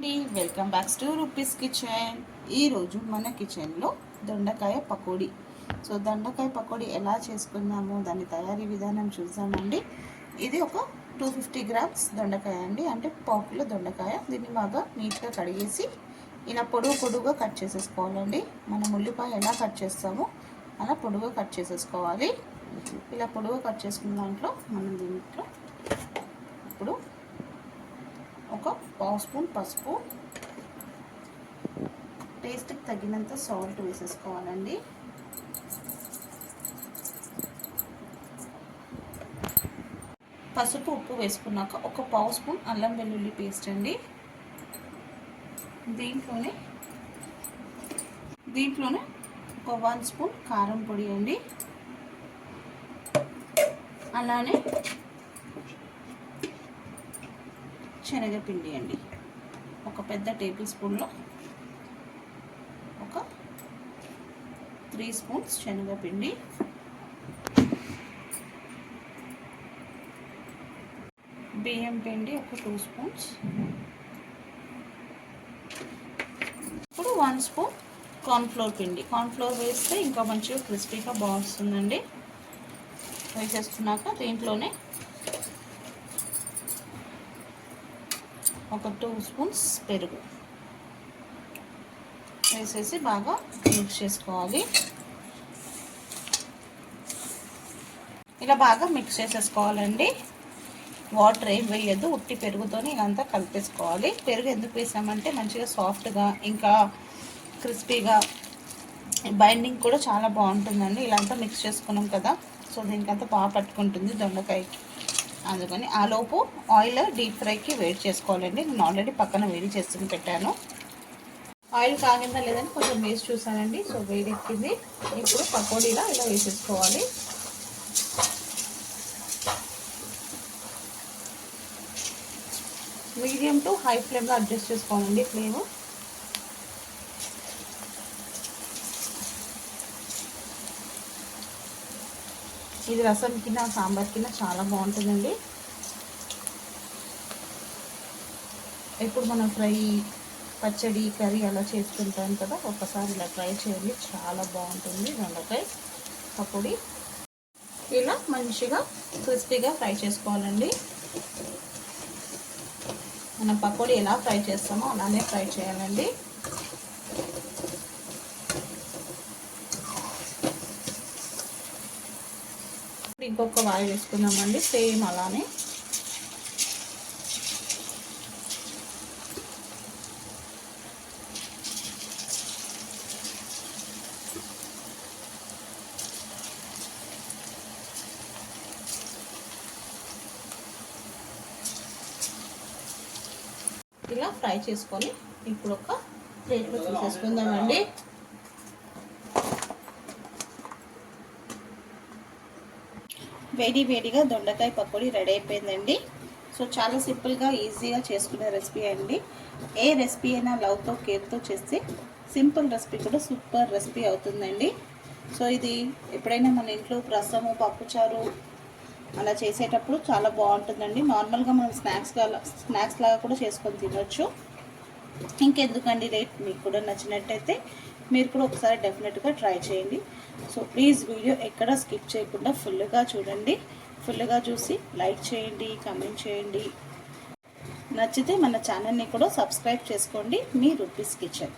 Welcome back to rupees kitchen. ఈరోజు మన కిచెన్లో దొండకాయ పకోడీ. సో దొండకాయ పకోడీ ఎలా చేసుకుందాము, దాని తయారీ విధానం చూద్దామండి. ఇది ఒక 250 గ్రామ్స్ దొండకాయ అండి, అంటే పావు కిలో దొండకాయ. దీన్ని బాగా నీట్గా కడిగేసి ఇలా పొడుగుగా కట్ చేసేసుకోవాలండి. మనం ఉల్లిపాయ ఎలా కట్ చేస్తామో అలా పొడుగుగా కట్ చేసేసుకోవాలి. ఇలా పొడుగుగా కట్ చేసుకున్న దాంట్లో మనం దీంట్లో ఇప్పుడు ఒక పావు స్పూన్ పసుపు, టేస్ట్కి తగినంత సాల్ట్ వేసేసుకోవాలండి. పసుపు ఉప్పు వేసుకున్నాక ఒక పావు స్పూన్ అల్లం వెల్లుల్లి పేస్ట్ అండి. దీంట్లోనే ఒక 1 స్పూన్ కారం పొడి అండి. అలానే శనగపిండి అండి, ఒక పెద్ద టేబుల్ స్పూన్లో ఒక 3 స్పూన్స్ శనగపిండి, బియ్యం పిండి ఒక 2 స్పూన్స్, ఇప్పుడు 1 స్పూన్ కార్న్ఫ్లోర్ పిండి. కార్న్ఫ్లోర్ వేస్తే ఇంకా మంచిగా క్రిస్పీగా బాగుంటుందండి. వేసేసుకున్నాక దీంట్లోనే ఒక 2 స్పూన్స్ పెరుగు వేసేసి బాగా మిక్స్ చేసుకోవాలి. ఇలా బాగా మిక్స్ చేసేసుకోవాలండి. వాటర్ ఏం వేయద్దు, ఉట్టి పెరుగుతోనే ఇదంతా కలిపేసుకోవాలి. పెరుగు ఎందుకు వేసామంటే మంచిగా సాఫ్ట్గా ఇంకా క్రిస్పీగా బైండింగ్ కూడా చాలా బాగుంటుందండి. ఇలా అంతా మిక్స్ చేసుకున్నాం కదా, సో దీనికంతా బాగా పట్టుకుంటుంది దొండకాయకి. అందుకని ఆలోపు ఆయిల్ డీప్ ఫ్రైకి వేడి చేసుకోవాలండి. నేను ఆల్రెడీ పక్కన వేడి చేసుకుని పెట్టాను. ఆయిల్ కాగిందా లేదని కొంచెం వేసి చూసానండి. సో వేడెక్కింది. ఇప్పుడు పకోడీలా ఇలా వేసేసుకోవాలి. మీడియం టు హై ఫ్లేమ్లో అడ్జస్ట్ చేసుకోవాలండి ఫ్లేమ్. ఇది రసం కింద సాంబార్ కింద చాలా బాగుంటుందండి. ఇప్పుడు మనం ఫ్రై, పచ్చడి, కర్రీ అలా చేసుకుంటాం కదా, ఒకసారి ఇలా ట్రై చేయండి, చాలా బాగుంటుంది దొండకాయ పకోడీ. ఇలా మంచిగా క్రిస్పీగా ఫ్రై చేసుకోవాలండి. మనం పకోడీ ఎలా ఫ్రై చేస్తామో అలానే ఫ్రై చేయాలండి. ఇంకొక వాయి వేసుకుందామండి, సేమ్ అలానే. ఇలా ఫ్రై చేసుకొని ఇప్పుడు ఒక ప్లేట్లో తీసేసుకుందామండి. వేడిగా దొండకాయ పకోడీ రెడీ అయిపోయిందండి. సో చాలా సింపుల్గా ఈజీగా చేసుకునే రెసిపీ అండి. ఏ రెసిపీ అయినా లవ్తో కేర్తో చేస్తే సింపుల్ రెసిపీ కూడా సూపర్ రెసిపీ అవుతుందండి. సో ఇది ఎప్పుడైనా మన ఇంట్లో రసము, పప్పుచారు అలా చేసేటప్పుడు చాలా బాగుంటుందండి. నార్మల్గా మనం స్నాక్స్ లాగా కూడా చేసుకొని తినొచ్చు. ఇంకెందుకండి లేట్, మీకు కూడా నచ్చినట్టయితే మీరు కూడా ఒకసారి డెఫినెట్గా ట్రై చేయండి. సో ప్లీజ్ వీడియో ఎక్కడ స్కిప్ చేయకుండా ఫుల్గా చూడండి. ఫుల్గా చూసి లైక్ చేయండి, కామెంట్ చేయండి. నచ్చితే మన ఛానల్ని కూడా సబ్స్క్రైబ్ చేసుకోండి, మీ రూపీస్ కిచెన్.